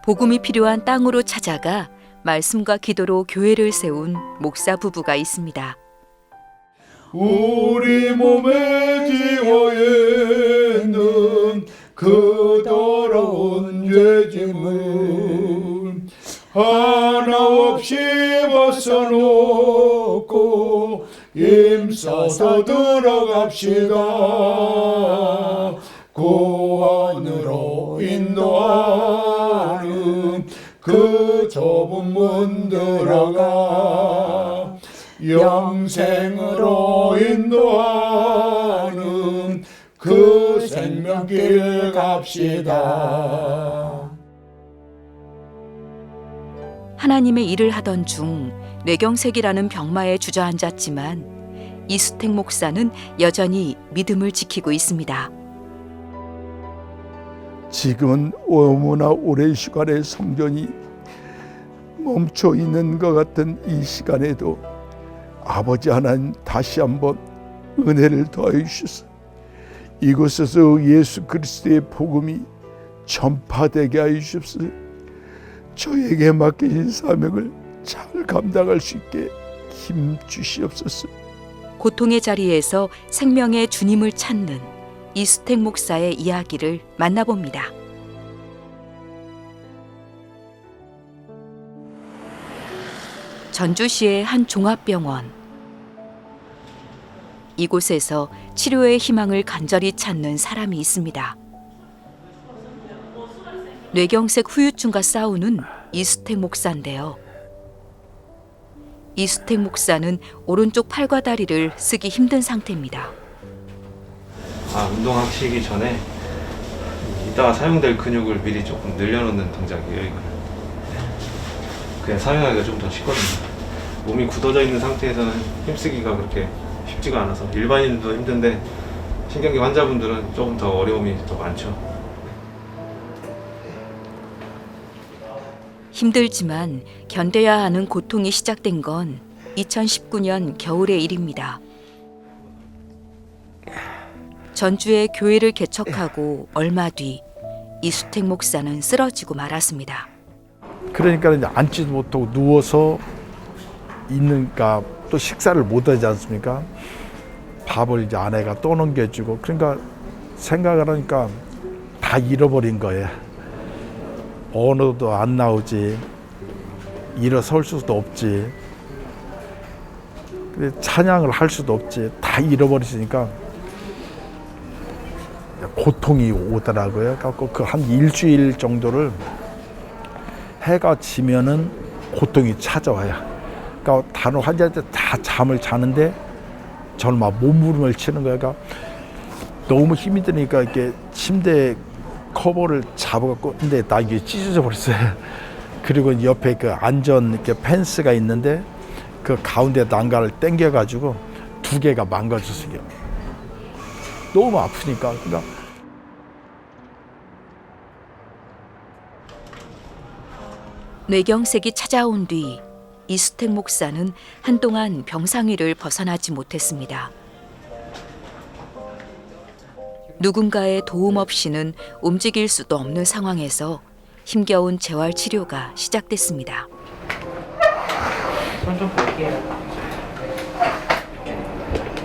복음이 필요한 땅으로 찾아가 말씀과 기도로 교회를 세운 목사 부부가 있습니다. 우리 몸에 지어 있는 그 더러운 죄짐을 하나 없이 벗어놓고 힘써서 들어갑시다. 구원으로 인도하는 그 좁은 문 들어가 영생으로 인도하는 그 생명길 갑시다. 하나님의 일을 하던 중 뇌경색이라는 병마에 주저앉았지만 이수택 목사는 여전히 믿음을 지키고 있습니다. 지금은 너무나 오랜 시간의 성전이 멈춰 있는 것 같은 이 시간에도 아버지 하나님 다시 한번 은혜를 더해 주셔서 이곳에서 예수 그리스도의 복음이 전파되게 하여 주십시오. 저에게 맡기신 사명을 잘 감당할 수 있게 힘 주시옵소서. 고통의 자리에서 생명의 주님을 찾는 이수택 목사의 이야기를 만나봅니다. 전주시의 한 종합병원. 이곳에서 치료의 희망을 간절히 찾는 사람이 있습니다. 뇌경색 후유증과 싸우는 이수택 목사인데요. 이수택 목사는 오른쪽 팔과 다리를 쓰기 힘든 상태입니다. 운동하시기 전에 이따가 사용될 근육을 미리 조금 늘려놓는 동작이에요. 이거는 그냥 사용하기가 좀 더 쉽거든요. 몸이 굳어져 있는 상태에서는 힘쓰기가 그렇게 쉽지가 않아서 일반인도 힘든데 신경계 환자분들은 조금 더 어려움이 더 많죠. 힘들지만 견뎌야 하는 고통이 시작된 건 2019년 겨울의 일입니다. 전주에 교회를 개척하고 얼마 뒤 이수택 목사는 쓰러지고 말았습니다. 그러니까 이제 앉지도 못하고 누워서 있는가 또 식사를 못 하지 않습니까? 밥을 이제 아내가 또 넘겨주고 그러니까 생각을 하니까 다 잃어버린 거예요. 언어도 안 나오지, 일어설 수도 없지, 찬양을 할 수도 없지, 다 잃어버리시니까 고통이 오더라고요. 그래서 그 한 일주일 정도를 해가 지면은 고통이 찾아와요. 그러니까 다른 환자들 다 잠을 자는데 저는 막 몸부림을 치는 거예요. 그러니까 너무 힘이 드니까 이렇게 침대 커버를 잡아갖고 근데 나 이게 찢어져 버렸어요. 그리고 옆에 그 안전 이렇게 펜스가 있는데 그 가운데 난간을 당겨가지고 두 개가 망가졌어요. 너무 아프니까. 그러니까 뇌경색이 찾아온 뒤 이수택 목사는 한동안 병상위를 벗어나지 못했습니다. 누군가의 도움 없이는 움직일 수도 없는 상황에서 힘겨운 재활 치료가 시작됐습니다. 손 좀 볼게요.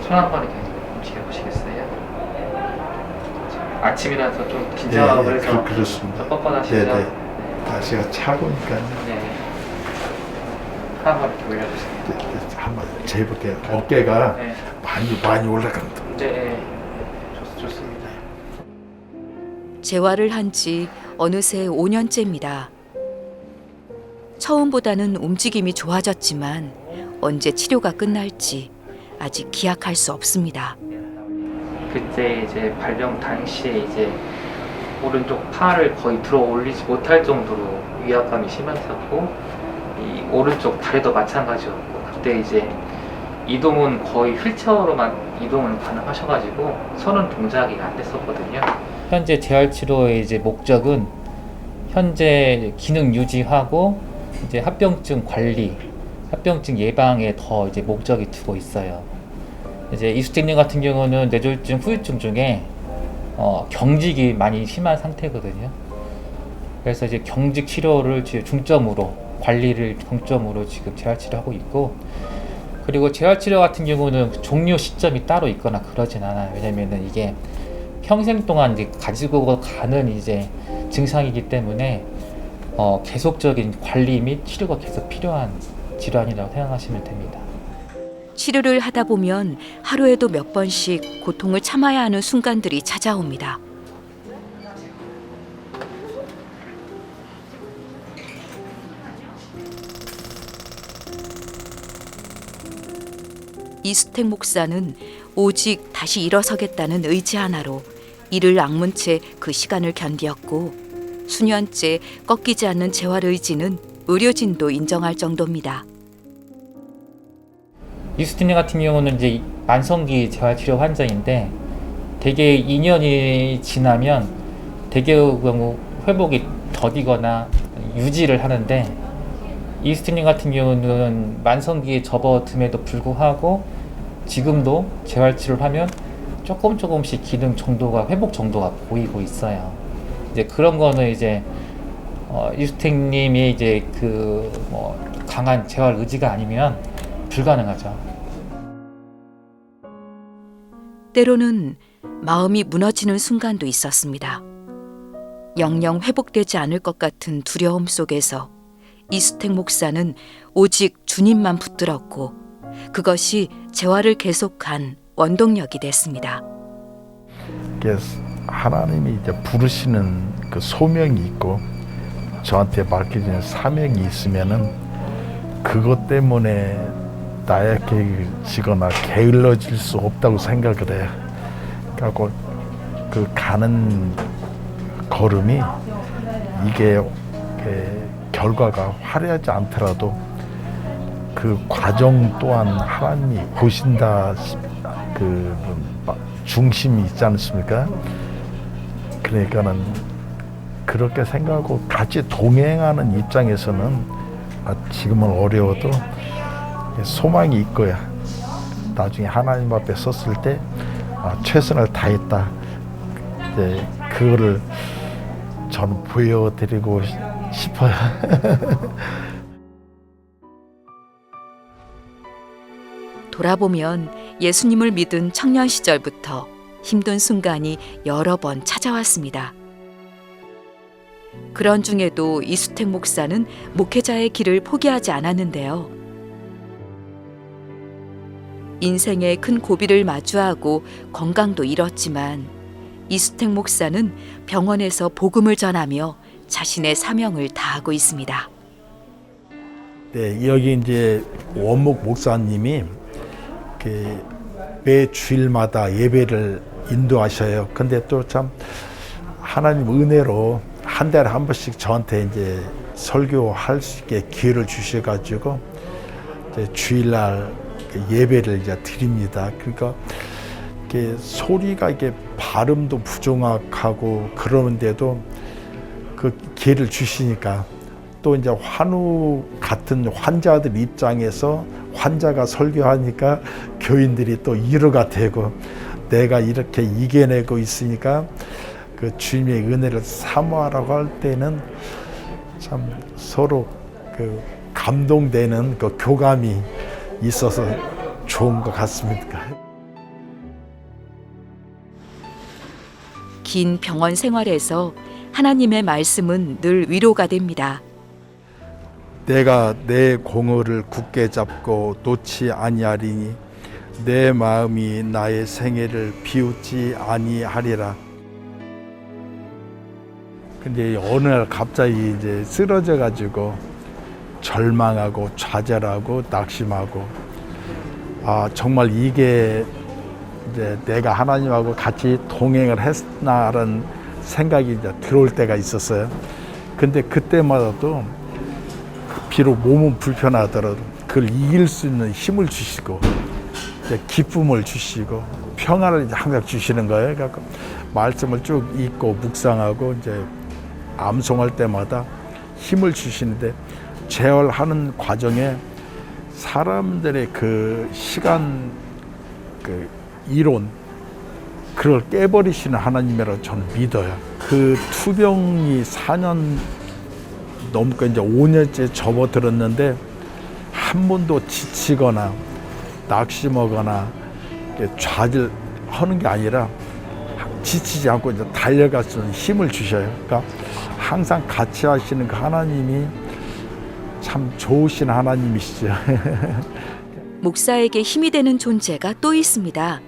손 한 번 이렇게 움직여보시겠어요? 아침이라서 좀 긴장하고 그래서 그렇습니다. 뻣뻣하시죠? 네네. 다시가 차고니까 네. 한번 이렇게 올려주세요. 한번 재볼게요. 어깨가 네. 많이 올라간다. 네. 좋습니다. 재활을 한 지 어느새 5년째입니다. 처음보다는 움직임이 좋아졌지만 언제 치료가 끝날지 아직 기약할 수 없습니다. 그때 이제 발병 당시에 이제 오른쪽 팔을 거의 들어 올리지 못할 정도로 위압감이 심했었고 이 오른쪽 다리도 마찬가지였고 그때 이제 이동은 거의 휠체어로만 이동을 가능하셔가지고 서는 동작이 안 됐었거든요. 현재 재활 치료의 이제 목적은 현재 기능 유지하고 이제 합병증 관리, 합병증 예방에 더 이제 목적이 두고 있어요. 이제 이수택님 같은 경우는 뇌졸중 후유증 중에 경직이 많이 심한 상태거든요. 그래서 이제 경직 치료를 중점으로 관리를 중점으로 지금 재활 치료하고 있고, 그리고 재활 치료 같은 경우는 종료 시점이 따로 있거나 그러진 않아요. 왜냐면은 이게 평생 동안 이제 가지고 가는 이제 증상이기 때문에 계속적인 관리 및 치료가 계속 필요한 질환이라고 생각하시면 됩니다. 치료를 하다 보면 하루에도 몇 번씩 고통을 참아야 하는 순간들이 찾아옵니다. 이수택 목사는 오직 다시 일어서겠다는 의지 하나로 이를 악문 채 그 시간을 견디었고, 수년째 꺾이지 않는 재활 의지는 의료진도 인정할 정도입니다. 이수택님 같은 경우는 이제 만성기 재활치료 환자인데, 대개 2년이 지나면 대개 경우 회복이 더디거나 유지를 하는데, 이수택님 같은 경우는 만성기에 접어듦에도 불구하고 지금도 재활치료를 하면 조금씩 기능 정도가, 회복 정도가 보이고 있어요. 이제 그런 거는 이제 이수택님이 이제 강한 재활 의지가 아니면 불가능하죠. 때로는 마음이 무너지는 순간도 있었습니다. 영영 회복되지 않을 것 같은 두려움 속에서 이수택 목사는 오직 주님만 붙들었고, 그것이 재활을 계속한 원동력이 됐습니다. 하나님이 이제 부르시는 그 소명이 있고 저한테 맡겨진 사명이 있으면은 그것 때문에 나약해지거나 게을러질 수 없다고 생각을 해요. 그래서 그 가는 걸음이 이게 결과가 화려하지 않더라도 그 과정 또한 하나님이 보신다, 그 중심이 있지 않습니까? 그러니까는 그렇게 생각하고 같이 동행하는 입장에서는 지금은 어려워도 소망이 있고요. 나중에 하나님 앞에 섰을 때 최선을 다했다. 이제 그거를 저는 보여드리고 싶어요. 돌아보면 예수님을 믿은 청년 시절부터 힘든 순간이 여러 번 찾아왔습니다. 그런 중에도 이수택 목사는 목회자의 길을 포기하지 않았는데요. 인생의 큰 고비를 마주하고 건강도 잃었지만 이수택 목사는 병원에서 복음을 전하며 자신의 사명을 다하고 있습니다. 네, 여기 이제 원목 목사님이 매 주일마다 예배를 인도하셔요. 근데 또 참 하나님 은혜로 한 달에 한 번씩 저한테 이제 설교할 수 있게 기회를 주셔가지고 이제 주일날 예배를 이제 드립니다. 그러니까 이게 소리가 이게 발음도 부정확하고 그러는데도 그 기회를 주시니까 또 이제 환우 같은 환자들 입장에서 환자가 설교하니까 교인들이 또 위로가 되고 내가 이렇게 이겨내고 있으니까 그 주님의 은혜를 사모하라고 할 때는 참 서로 그 감동되는 그 교감이 있어서 좋은 것 같습니다. 긴 병원 생활에서 하나님의 말씀은 늘 위로가 됩니다. 내가 내 공의를 굳게 잡고 놓지 아니하리니 내 마음이 나의 생애를 비웃지 아니하리라. 근데 어느 날 갑자기 이제 쓰러져 가지고 절망하고 좌절하고 낙심하고 정말 이게 이제 내가 하나님하고 같이 동행을 했나라는 생각이 이제 들어올 때가 있었어요. 근데 그때마다도 비록 몸은 불편하더라도 그걸 이길 수 있는 힘을 주시고 기쁨을 주시고 평안을 이제 항상 주시는 거예요. 그러니까 말씀을 쭉 읽고 묵상하고 이제 암송할 때마다 힘을 주시는데 재활하는 과정에 사람들의 그 시간 그 이론 그걸 깨버리시는 하나님이라고 저는 믿어요. 그 투병이 4년 넘고 이제 5년째 접어들었는데 한 번도 지치거나 낙심하거나 좌절하는 게 아니라 지치지 않고 이제 달려갈 수 있는 힘을 주셔요. 그러니까 항상 같이 하시는 그 하나님이 참 좋으신 하나님이시죠. 목사에게 힘이 되는 존재가 또 있습니다.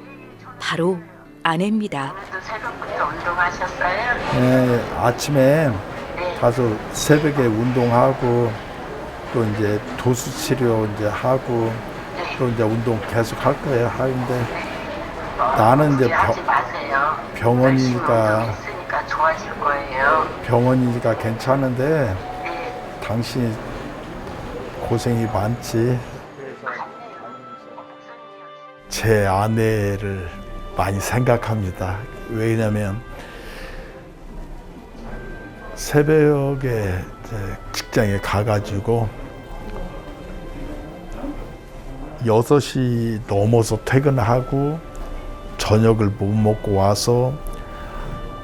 바로 아내입니다. 오늘도 새벽부터 운동하셨어요? 네, 아침에 가서 새벽에 운동하고 또 이제 도수 치료 이제 하고 또 이제 운동 계속 할 거예요. 하는데 나는 이제 하지 마세요. 병원이니까 열심히 있으니까 좋아질 거예요. 병원이니까 괜찮은데 네. 당신이 고생이 많지. 제 아내를 많이 생각합니다. 왜냐면 새벽에 이제 직장에 가가지고 6시 넘어서 퇴근하고 저녁을 못 먹고 와서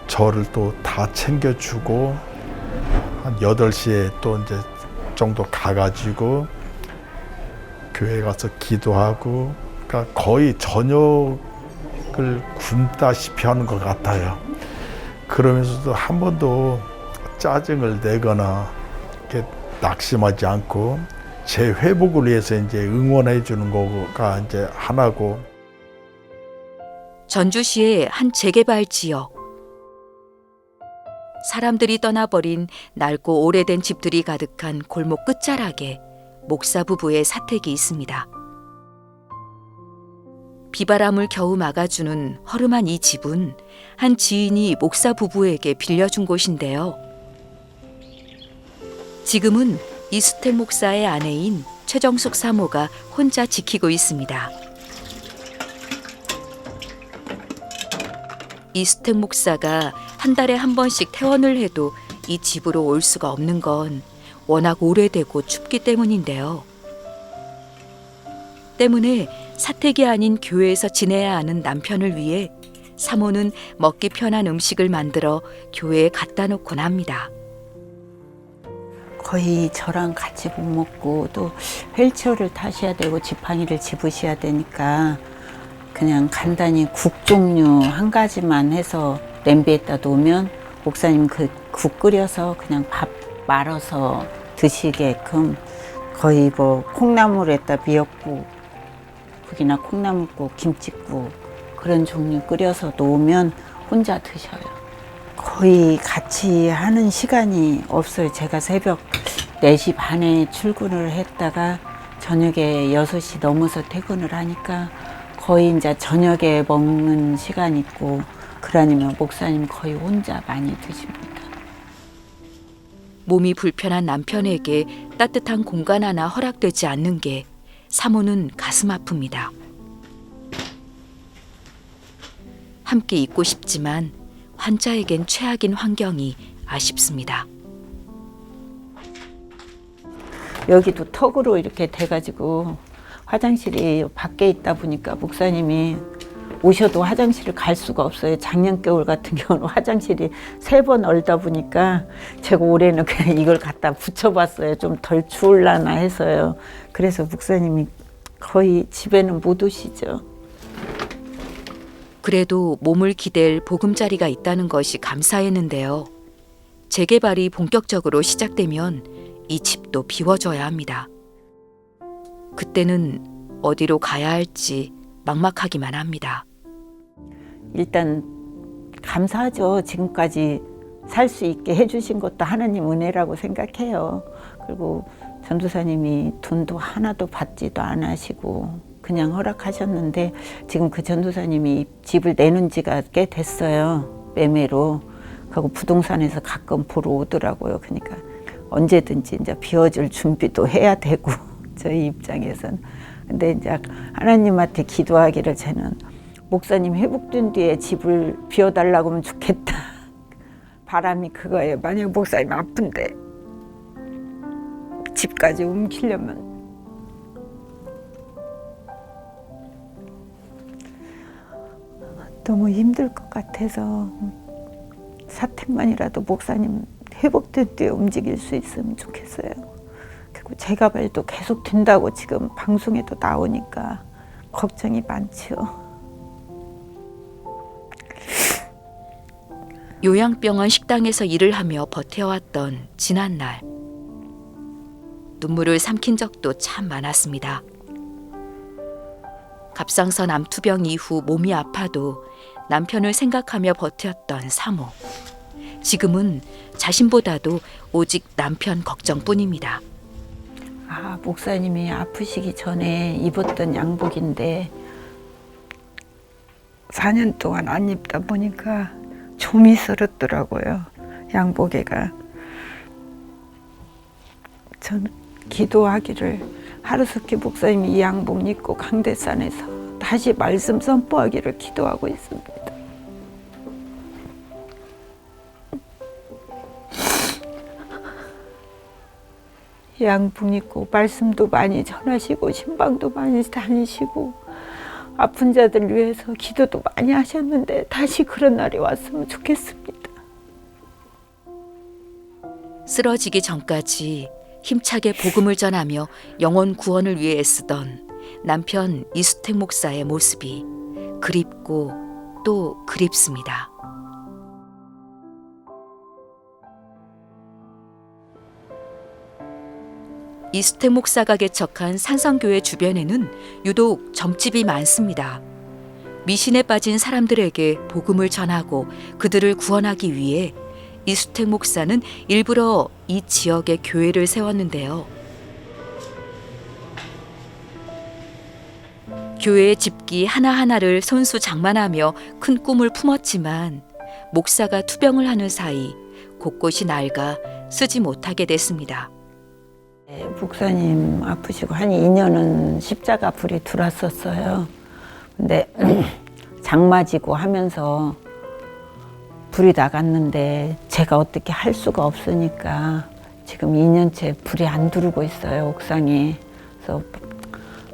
저를 또 다 챙겨주고 한 8시에 또 이제 정도 가가지고 교회 가서 기도하고 그러니까 거의 저녁을 굶다시피 하는 것 같아요. 그러면서도 한 번도 짜증을 내거나 이렇게 낙심하지 않고 제 회복을 위해서 이제 응원해 주는 거가 이제 하나고. 전주시의 한 재개발 지역. 사람들이 떠나버린 낡고 오래된 집들이 가득한 골목 끝자락에 목사 부부의 사택이 있습니다. 비바람을 겨우 막아주는 허름한 이 집은 한 지인이 목사 부부에게 빌려준 곳인데요. 지금은 이수택 목사의 아내인 최정숙 사모가 혼자 지키고 있습니다. 이수택 목사가 한 달에 한 번씩 퇴원을 해도 이 집으로 올 수가 없는 건 워낙 오래되고 춥기 때문인데요. 때문에 사택이 아닌 교회에서 지내야 하는 남편을 위해 사모는 먹기 편한 음식을 만들어 교회에 갖다 놓곤 합니다. 거의 저랑 같이 못 먹고 또 휠체어를 타셔야 되고 지팡이를 집으셔야 되니까 그냥 간단히 국 종류 한 가지만 해서 냄비에다 놓으면 목사님 그 국 끓여서 그냥 밥 말아서 드시게끔 거의 뭐 콩나물에다 미역국이나 콩나물국, 김치국 그런 종류 끓여서 놓으면 혼자 드셔요. 거의 같이 하는 시간이 없어요. 제가 새벽 4시 반에 출근을 했다가 저녁에 6시 넘어서 퇴근을 하니까 거의 이제 저녁에 먹는 시간 있고 그러니면 목사님 거의 혼자 많이 드십니다. 몸이 불편한 남편에게 따뜻한 공간 하나 허락되지 않는 게 사모는 가슴 아픕니다. 함께 있고 싶지만 환자에겐 최악인 환경이 아쉽습니다. 여기도 턱으로 이렇게 돼가지고 화장실이 밖에 있다 보니까 목사님이 오셔도 화장실을 갈 수가 없어요. 작년 겨울 같은 경우는 화장실이 3번 얼다 보니까 제가 올해는 그냥 이걸 갖다 붙여봤어요. 좀 덜 추울라나 해서요. 그래서 목사님이 거의 집에는 못 오시죠. 그래도 몸을 기댈 보금자리가 있다는 것이 감사했는데요. 재개발이 본격적으로 시작되면 이 집도 비워져야 합니다. 그때는 어디로 가야 할지 막막하기만 합니다. 일단 감사하죠. 지금까지 살 수 있게 해주신 것도 하나님 은혜라고 생각해요. 그리고 전도사님이 돈도 하나도 받지도 안 하시고 그냥 허락하셨는데 지금 그 전도사님이 집을 내놓은 지가 꽤 됐어요. 매매로. 그리고 부동산에서 가끔 보러 오더라고요. 그러니까 언제든지 이제 비워줄 준비도 해야 되고 저희 입장에서는. 근데 이제 하나님한테 기도하기를 저는 목사님 회복된 뒤에 집을 비워달라고 하면 좋겠다. 바람이 그거예요. 만약 목사님 아픈데 집까지 옮기려면 너무 힘들 것 같아서 사택만이라도 목사님 회복된 뒤에 움직일 수 있으면 좋겠어요. 그리고 재가발도 계속 된다고 지금 방송에도 나오니까 걱정이 많죠. 요양병원 식당에서 일을 하며 버텨왔던 지난날. 눈물을 삼킨 적도 참 많았습니다. 갑상선 암투병 이후 몸이 아파도 남편을 생각하며 버텼던 사모. 지금은 자신보다도 오직 남편 걱정뿐입니다. 아, 목사님이 아프시기 전에 입었던 양복인데 4년 동안 안 입다 보니까 좀이 서럽더라고요. 양복에가. 저는 기도하기를 하루속히 목사님이 이 양복 입고 강대산에서 다시 말씀 선포하기를 기도하고 있습니다. 양복 입고 말씀도 많이 전하시고 신방도 많이 다니시고 아픈 자들 위해서 기도도 많이 하셨는데 다시 그런 날이 왔으면 좋겠습니다. 쓰러지기 전까지 힘차게 복음을 전하며 영혼 구원을 위해 애쓰던 남편 이수택 목사의 모습이 그립고 또 그립습니다. 이수택 목사가 개척한 산성교회 주변에는 유독 점집이 많습니다. 미신에 빠진 사람들에게 복음을 전하고 그들을 구원하기 위해 이수택 목사는 일부러 이 지역에 교회를 세웠는데요. 교회의 집기 하나하나를 손수 장만하며 큰 꿈을 품었지만 목사가 투병을 하는 사이 곳곳이 낡아 쓰지 못하게 됐습니다. 목사님 아프시고 한 2년은 십자가 불이 들어왔었어요. 근데 장맞이고 하면서 불이 나갔는데 제가 어떻게 할 수가 없으니까 지금 2년째 불이 안 들어오고 있어요, 옥상에. 그래서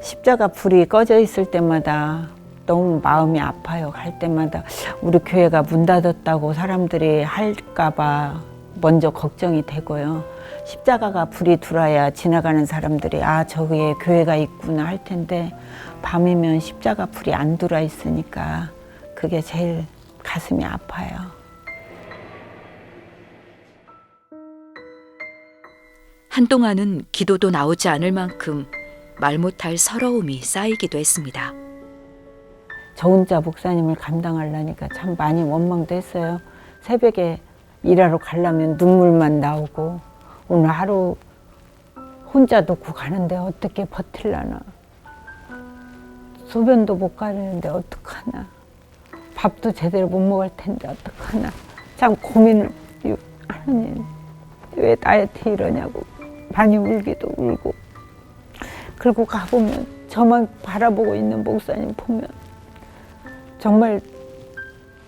십자가 불이 꺼져 있을 때마다 너무 마음이 아파요. 갈 때마다 우리 교회가 문 닫았다고 사람들이 할까 봐 먼저 걱정이 되고요. 십자가가 불이 들어와야 지나가는 사람들이 아, 저기에 교회가 있구나 할 텐데 밤이면 십자가 불이 안 들어와 있으니까 그게 제일 가슴이 아파요. 한동안은 기도도 나오지 않을 만큼 말 못할 서러움이 쌓이기도 했습니다. 저 혼자 목사님을 감당하려니까 참 많이 원망도 했어요. 새벽에 일하러 가려면 눈물만 나오고 오늘 하루 혼자 놓고 가는데 어떻게 버틸라나. 소변도 못 가리는데 어떡하나. 밥도 제대로 못 먹을 텐데 어떡하나. 참 고민을 하느니 왜 나한테 이러냐고 많이 울기도 울고. 그리고 가보면 저만 바라보고 있는 목사님 보면 정말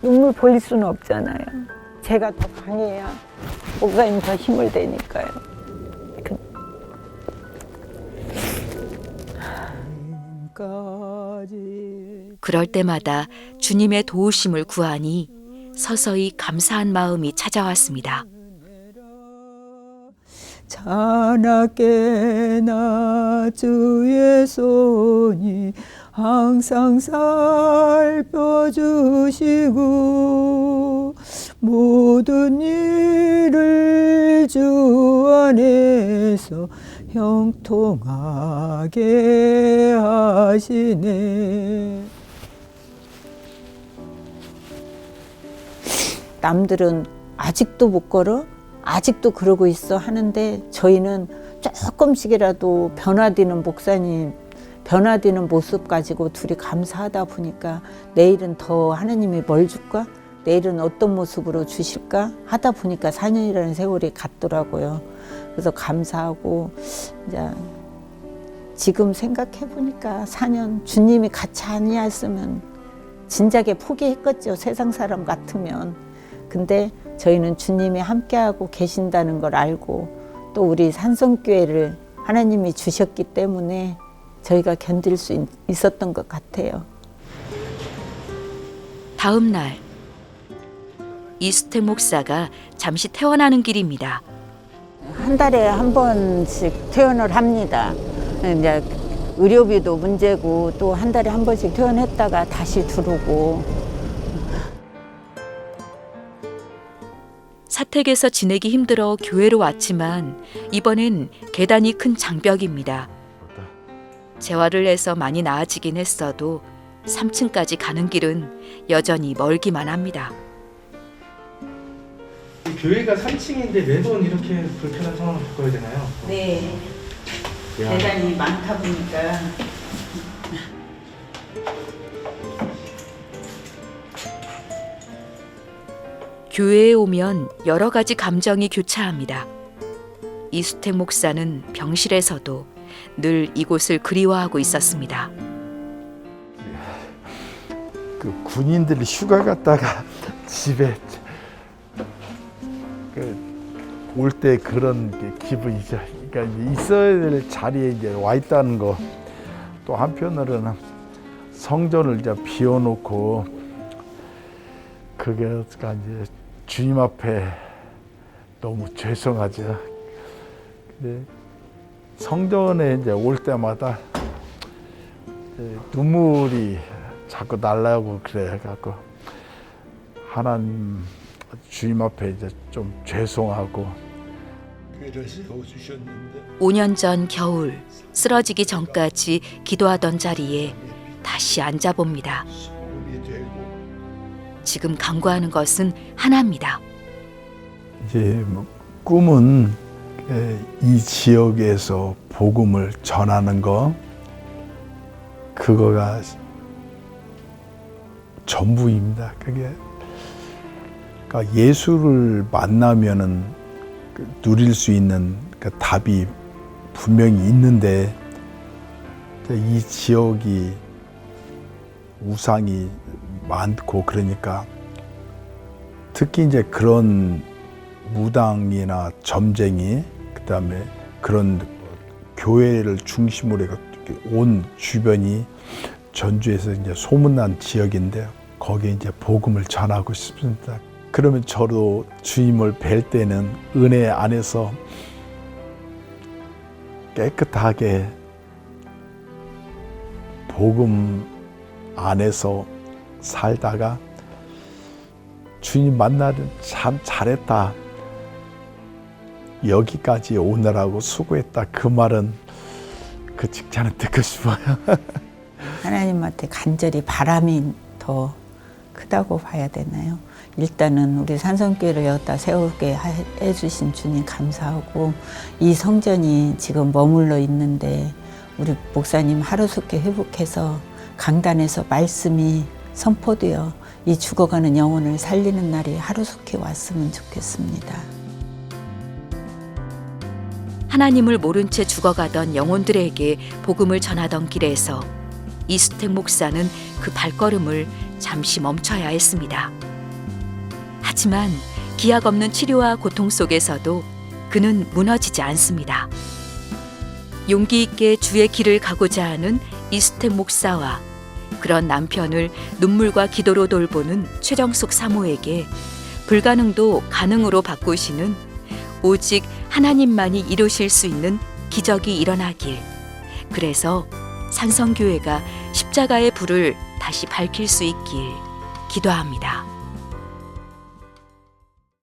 눈물 보일 수는 없잖아요. 제가 더 강해야 목사님 더 힘을 내니까요. 그럴 때마다 주님의 도우심을 구하니 서서히 감사한 마음이 찾아왔습니다. 자나깨나 주의 손이 항상 살펴주시고 모든 일을 주 안에서 형통하게 하시네. 남들은 아직도 못 걸어? 아직도 그러고 있어 하는데 저희는 조금씩이라도 변화되는 목사님, 변화되는 모습 가지고 둘이 감사하다 보니까 내일은 더 하느님이 뭘 줄까? 내일은 어떤 모습으로 주실까? 하다 보니까 4년이라는 세월이 갔더라고요. 그래서 감사하고 이제 지금 생각해 보니까 4년 주님이 같이 아니었으면 진작에 포기했겠죠. 세상 사람 같으면. 근데 저희는 주님이 함께하고 계신다는 걸 알고 또 우리 산성교회를 하나님이 주셨기 때문에 저희가 견딜 수 있었던 것 같아요. 다음 날 이수택 목사가 잠시 퇴원하는 길입니다. 한 달에 한 번씩 퇴원을 합니다. 이제 의료비도 문제고 또 한 달에 한 번씩 퇴원했다가 다시 들어오고. 사택에서 지내기 힘들어 교회로 왔지만 이번엔 계단이 큰 장벽입니다. 재활을 해서 많이 나아지긴 했어도 3층까지 가는 길은 여전히 멀기만 합니다. 교회가 3층인데 매번 이렇게 불편한 상황을 겪어야 되나요? 네. 야. 계단이 많다 보니까. 교회에 오면 여러 가지 감정이 교차합니다. 이수택 목사는 병실에서도 늘 이곳을 그리워하고 있었습니다. 그 군인들이 휴가 갔다가 집에 올 때 그런 게 기분이죠. 그러니까 이제 있어야 될 자리에 이제 와 있다는 거. 또 한편으로는 성전을 이제 비워놓고 그게 이제 주님 앞에 너무 죄송하죠. 근데 성전에 이제 올 때마다 눈물이 자꾸 날라오고 그래갖고 하나님 주님 앞에 이제 좀 죄송하고. 교회를 세워주셨는데 5년 전 겨울 쓰러지기 전까지 기도하던 자리에 다시 앉아봅니다. 소금이 되고 지금 간구하는 것은 하나입니다. 이제 꿈은 이 지역에서 복음을 전하는 거, 그거가 전부입니다. 그게 그러니까 예수를 만나면은 누릴 수 있는 그 답이 분명히 있는데 이 지역이 우상이 많고 그러니까 특히 이제 그런 무당이나 점쟁이 그다음에 그런 교회를 중심으로 해서 온 주변이 전주에서 이제 소문난 지역인데 거기에 이제 복음을 전하고 싶습니다. 그러면 저도 주님을 뵐 때는 은혜 안에서 깨끗하게 복음 안에서 살다가 주님 만나는 참 잘했다. 여기까지 오느라고 수고했다. 그 말은 그 칭찬을 듣고 싶어요. 하나님한테 간절히 바람이 더 크다고 봐야 되나요? 일단은 우리 산성교회를 여기다 세우게 해주신 주님 감사하고 이 성전이 지금 머물러 있는데 우리 목사님 하루속히 회복해서 강단에서 말씀이 선포되어 이 죽어가는 영혼을 살리는 날이 하루속히 왔으면 좋겠습니다. 하나님을 모른 채 죽어가던 영혼들에게 복음을 전하던 길에서 이수택 목사는 그 발걸음을 잠시 멈춰야 했습니다. 하지만 기약 없는 치료와 고통 속에서도 그는 무너지지 않습니다. 용기 있게 주의 길을 가고자 하는 이수택 목사와 그런 남편을 눈물과 기도로 돌보는 최정숙 사모에게 불가능도 가능으로 바꾸시는 오직 하나님만이 이루실 수 있는 기적이 일어나길. 그래서 산성교회가 십자가의 불을 다시 밝힐 수 있길 기도합니다.